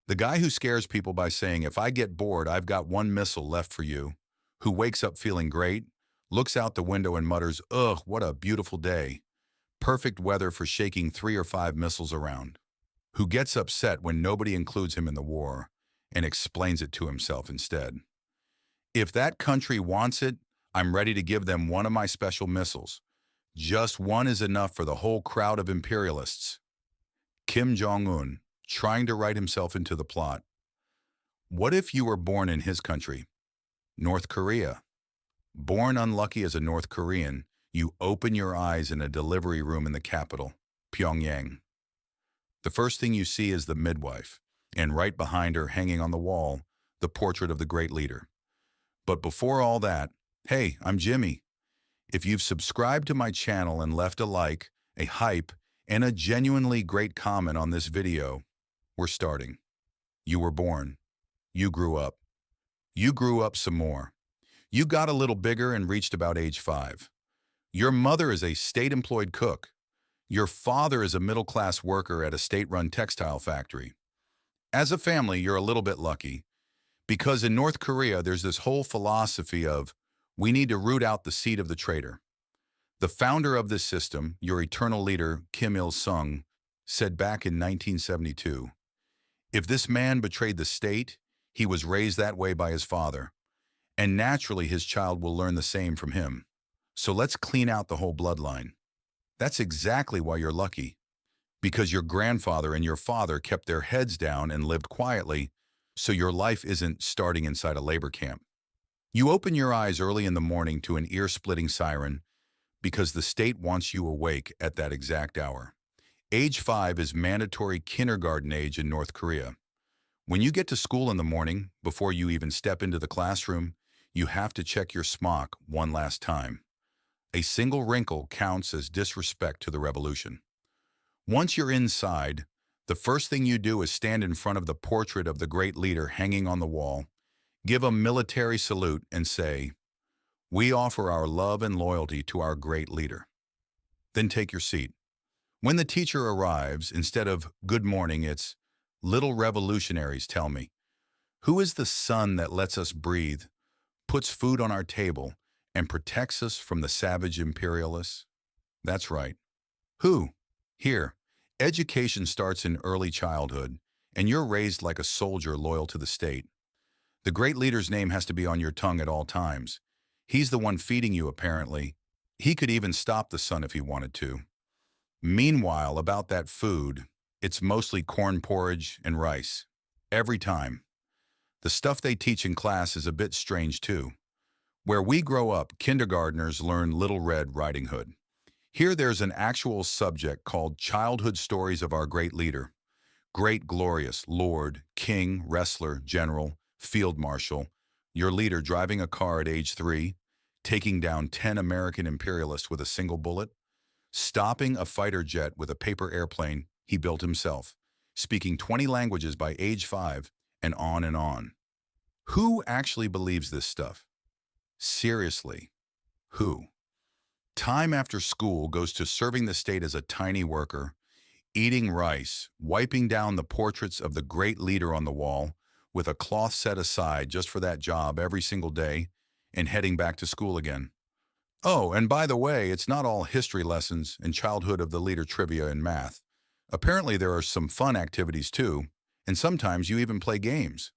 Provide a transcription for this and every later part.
The guy who scares people by saying, if I get bored, I've got one missile left for you, who wakes up feeling great, looks out the window and mutters, ugh, what a beautiful day. Perfect weather for shaking 3 or 5 missiles around. Who gets upset when nobody includes him in the war and explains it to himself instead. If that country wants it, I'm ready to give them one of my special missiles. Just one is enough for the whole crowd of imperialists. Kim Jong-un, trying to write himself into the plot. What if you were born in his country, North Korea? Born unlucky as a North Korean, you open your eyes in a delivery room in the capital, Pyongyang. The first thing you see is the midwife, and right behind her, hanging on the wall, the portrait of the great leader. But before all that, hey, I'm Jimmy. If you've subscribed to my channel and left a like, a hype, and a genuinely great comment on this video, we're starting. You were born. You grew up. You grew up some more. You got a little bigger and reached about age 5. Your mother is a state-employed cook. Your father is a middle-class worker at a state-run textile factory. As a family, you're a little bit lucky, because in North Korea, there's this whole philosophy of, we need to root out the seed of the traitor. The founder of this system, your eternal leader, Kim Il-sung, said back in 1972, if this man betrayed the state, he was raised that way by his father, and naturally his child will learn the same from him. So let's clean out the whole bloodline. That's exactly why you're lucky, because your grandfather and your father kept their heads down and lived quietly, so your life isn't starting inside a labor camp. You open your eyes early in the morning to an ear-splitting siren because the state wants you awake at that exact hour. Age 5 is mandatory kindergarten age in North Korea. When you get to school in the morning, before you even step into the classroom, you have to check your smock one last time. A single wrinkle counts as disrespect to the revolution. Once you're inside, the first thing you do is stand in front of the portrait of the great leader hanging on the wall, give a military salute, and say, we offer our love and loyalty to our great leader. Then take your seat. When the teacher arrives, instead of good morning, it's little revolutionaries tell me. Who is the sun that lets us breathe, puts food on our table, and protects us from the savage imperialists? That's right. Who? Here, education starts in early childhood, and you're raised like a soldier loyal to the state. The great leader's name has to be on your tongue at all times. He's the one feeding you, apparently. He could even stop the sun if he wanted to. Meanwhile, about that food, it's mostly corn porridge and rice. Every time. The stuff they teach in class is a bit strange too. Where we grow up, kindergartners learn Little Red Riding Hood. Here there's an actual subject called Childhood Stories of Our Great Leader. Great, glorious, lord, king, wrestler, general, field marshal, your leader driving a car at age 3, taking down 10 American imperialists with a single bullet, stopping a fighter jet with a paper airplane he built himself, speaking 20 languages by age 5, and on and on. Who actually believes this stuff? Seriously, who? Time after school goes to serving the state as a tiny worker, eating rice, wiping down the portraits of the great leader on the wall with a cloth set aside just for that job every single day, and heading back to school again. Oh, and by the way, it's not all history lessons and childhood of the leader trivia and math. Apparently there are some fun activities too, and sometimes you even play games.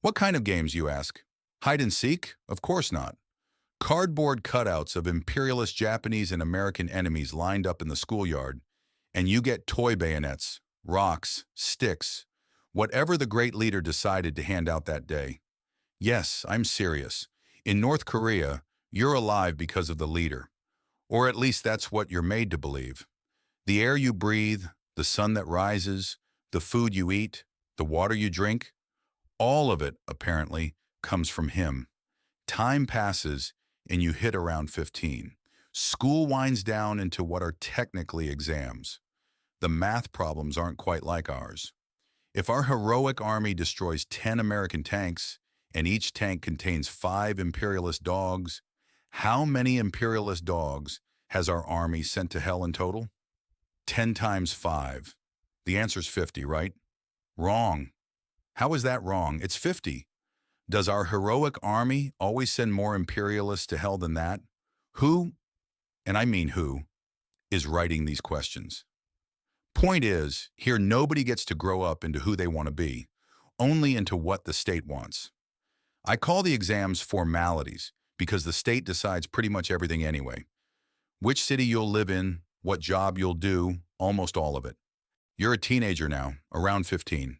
What kind of games, you ask? Hide and seek? Of course not. Cardboard cutouts of imperialist Japanese and American enemies lined up in the schoolyard, and you get toy bayonets, rocks, sticks, whatever the great leader decided to hand out that day. Yes, I'm serious. In North Korea, you're alive because of the leader. Or at least that's what you're made to believe. The air you breathe, the sun that rises, the food you eat, the water you drink, all of it, apparently, comes from him. Time passes and you hit around 15. School winds down into what are technically exams. The math problems aren't quite like ours. If our heroic army destroys 10 American tanks, and each tank contains 5 imperialist dogs, how many imperialist dogs has our army sent to hell in total? 10 times 5. The answer's 50, right? Wrong. How is that wrong? It's 50. Does our heroic army always send more imperialists to hell than that? Who, and I mean who, is writing these questions? Point is, here nobody gets to grow up into who they want to be, only into what the state wants. I call the exams formalities because the state decides pretty much everything anyway. Which city you'll live in, what job you'll do, almost all of it. You're a teenager now, around 15.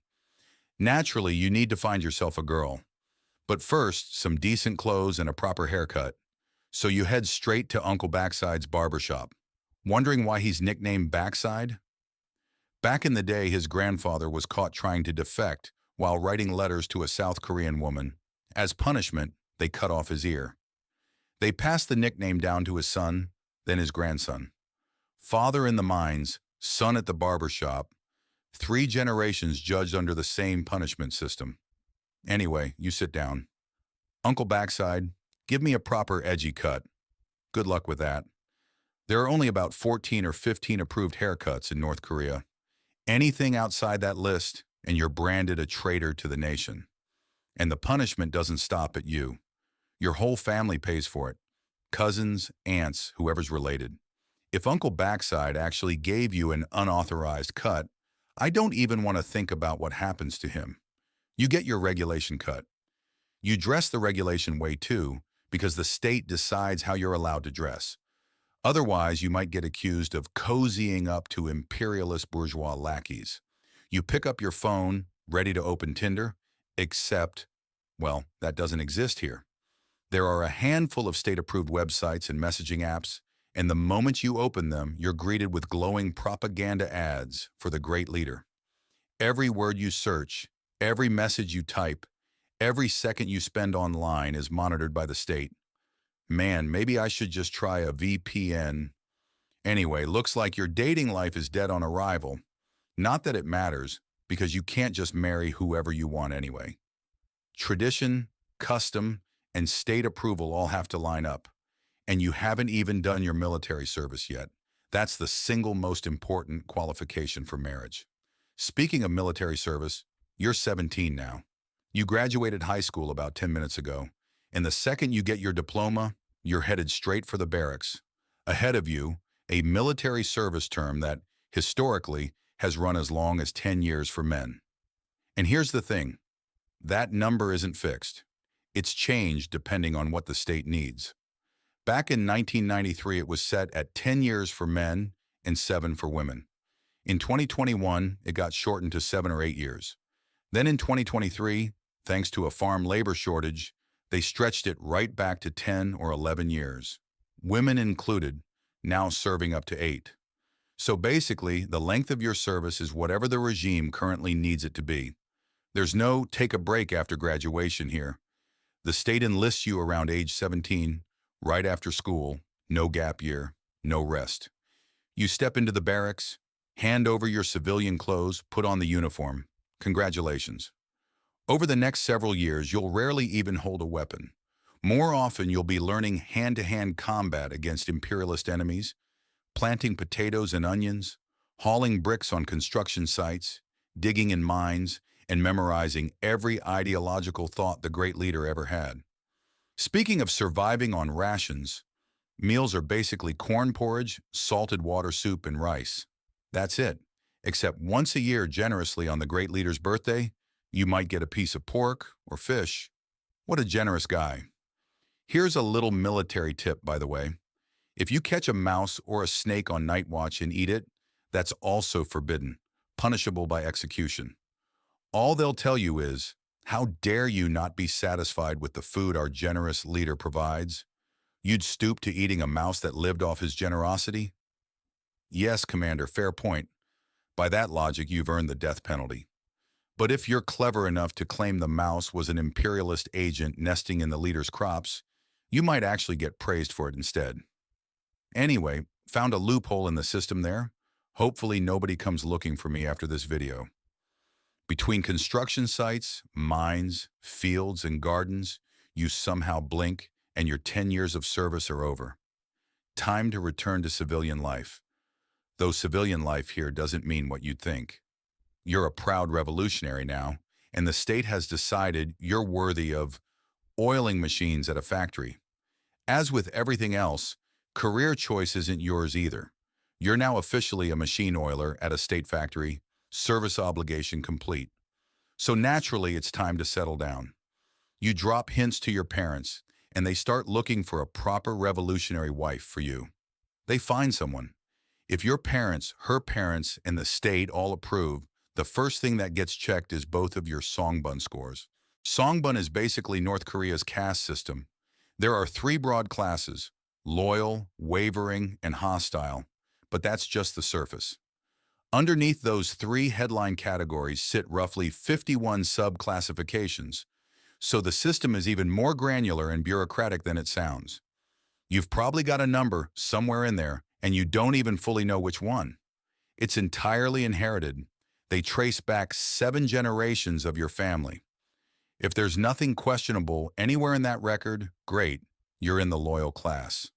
Naturally, you need to find yourself a girl. But first, some decent clothes and a proper haircut. So you head straight to Uncle Backside's barbershop. Wondering why he's nicknamed Backside? Back in the day, his grandfather was caught trying to defect while writing letters to a South Korean woman. As punishment, they cut off his ear. They passed the nickname down to his son, then his grandson. Father in the mines, son at the barbershop, 3 generations judged under the same punishment system. Anyway, you sit down. Uncle Backside, give me a proper edgy cut. Good luck with that. There are only about 14 or 15 approved haircuts in North Korea. Anything outside that list, and you're branded a traitor to the nation. And the punishment doesn't stop at you. Your whole family pays for it. Cousins, aunts, whoever's related. If Uncle Backside actually gave you an unauthorized cut, I don't even want to think about what happens to him. You get your regulation cut. You dress the regulation way too, because the state decides how you're allowed to dress. Otherwise, you might get accused of cozying up to imperialist bourgeois lackeys. You pick up your phone, ready to open Tinder, except, well, that doesn't exist here. There are a handful of state-approved websites and messaging apps, and the moment you open them, you're greeted with glowing propaganda ads for the great leader. Every word you search, every message you type, every second you spend online is monitored by the state. Man, maybe I should just try a VPN. Anyway, looks like your dating life is dead on arrival. Not that it matters, because you can't just marry whoever you want anyway. Tradition, custom, and state approval all have to line up. And you haven't even done your military service yet. That's the single most important qualification for marriage. Speaking of military service, you're 17 now. You graduated high school about 10 minutes ago, and the second you get your diploma, you're headed straight for the barracks. Ahead of you, a military service term that, historically, has run as long as 10 years for men. And here's the thing, that number isn't fixed. It's changed depending on what the state needs. Back in 1993, it was set at 10 years for men and 7 for women. In 2021, it got shortened to 7 or 8 years. Then in 2023, thanks to a farm labor shortage, they stretched it right back to 10 or 11 years. Women included, now serving up to 8. So basically, the length of your service is whatever the regime currently needs it to be. There's no take a break after graduation here. The state enlists you around age 17, right after school, no gap year, no rest. You step into the barracks, hand over your civilian clothes, put on the uniform. Congratulations. Over the next several years, you'll rarely even hold a weapon. More often, you'll be learning hand-to-hand combat against imperialist enemies, planting potatoes and onions, hauling bricks on construction sites, digging in mines, and memorizing every ideological thought the great leader ever had. Speaking of surviving on rations, meals are basically corn porridge, salted water soup, and rice. That's it. Except once a year, generously on the great leader's birthday, you might get a piece of pork or fish. What a generous guy. Here's a little military tip, by the way. If you catch a mouse or a snake on night watch and eat it, that's also forbidden, punishable by execution. All they'll tell you is, how dare you not be satisfied with the food our generous leader provides? You'd stoop to eating a mouse that lived off his generosity? Yes, Commander, fair point. By that logic, you've earned the death penalty. But if you're clever enough to claim the mouse was an imperialist agent nesting in the leader's crops, you might actually get praised for it instead. Anyway, found a loophole in the system there. Hopefully nobody comes looking for me after this video. Between construction sites, mines, fields, and gardens, you somehow blink and your 10 years of service are over. Time to return to civilian life. Though civilian life here doesn't mean what you'd think. You're a proud revolutionary now, and the state has decided you're worthy of oiling machines at a factory. As with everything else, career choice isn't yours either. You're now officially a machine oiler at a state factory, service obligation complete. So naturally, it's time to settle down. You drop hints to your parents, and they start looking for a proper revolutionary wife for you. They find someone. If your parents, her parents, and the state all approve, the first thing that gets checked is both of your Songbun scores. Songbun is basically North Korea's caste system. There are three broad classes: loyal, wavering, and hostile, but that's just the surface. Underneath those three headline categories sit roughly 51 sub-classifications, so the system is even more granular and bureaucratic than it sounds. You've probably got a number somewhere in there, and you don't even fully know which one. It's entirely inherited. They trace back 7 generations of your family. If there's nothing questionable anywhere in that record, great, you're in the loyal class.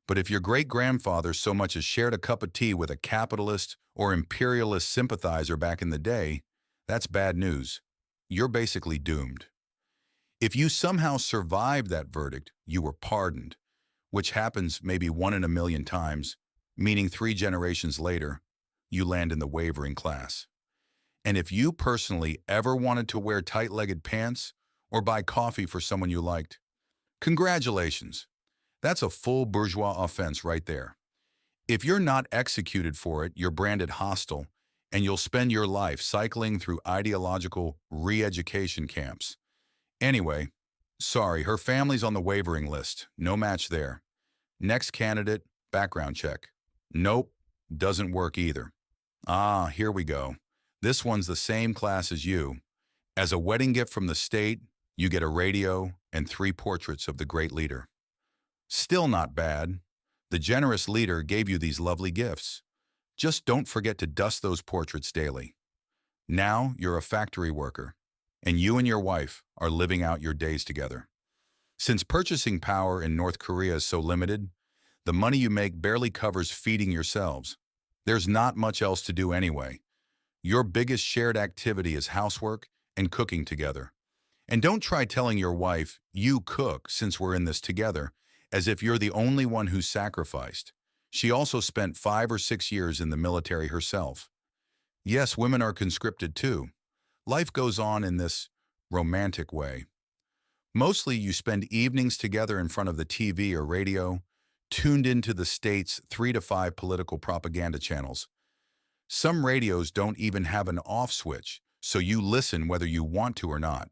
But if your great-grandfather so much as shared a cup of tea with a capitalist or imperialist sympathizer back in the day, that's bad news. You're basically doomed. If you somehow survived that verdict, you were pardoned, which happens maybe 1 in a million times, meaning 3 generations later, you land in the wavering class. And if you personally ever wanted to wear tight-legged pants or buy coffee for someone you liked, congratulations. That's a full bourgeois offense right there. If you're not executed for it, you're branded hostile, and you'll spend your life cycling through ideological re-education camps. Anyway, sorry, her family's on the wavering list. No match there. Next candidate, background check. Nope, doesn't work either. Ah, here we go. This one's the same class as you. As a wedding gift from the state, you get a radio and 3 portraits of the great leader. Still not bad. The generous leader gave you these lovely gifts. Just don't forget to dust those portraits daily. Now you're a factory worker, and you and your wife are living out your days together. Since purchasing power in North Korea is so limited, the money you make barely covers feeding yourselves. There's not much else to do anyway. Your biggest shared activity is housework and cooking together. And don't try telling your wife, you cook since we're in this together, as if you're the only one who's sacrificed. She also spent 5 or 6 years in the military herself. Yes, women are conscripted too. Life goes on in this romantic way. Mostly you spend evenings together in front of the TV or radio, tuned into the state's 3 to 5 political propaganda channels. Some radios don't even have an off switch, so you listen whether you want to or not.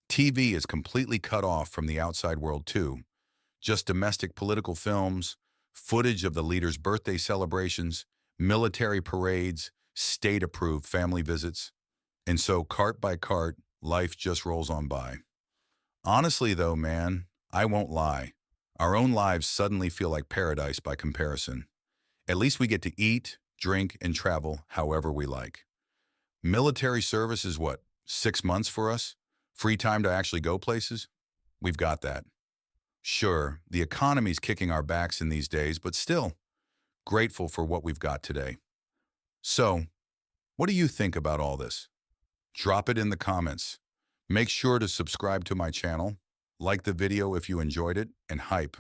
TV is completely cut off from the outside world too. Just domestic political films, footage of the leader's birthday celebrations, military parades, state-approved family visits. And so, cart by cart, life just rolls on by. Honestly though, man, I won't lie. Our own lives suddenly feel like paradise by comparison. At least we get to eat, drink, and travel however we like. Military service is what, 6 months for us? Free time to actually go places? We've got that. Sure, the economy's kicking our backs in these days, but still, grateful for what we've got today. So, what do you think about all this? Drop it in the comments. Make sure to subscribe to my channel, like the video if you enjoyed it, and hype.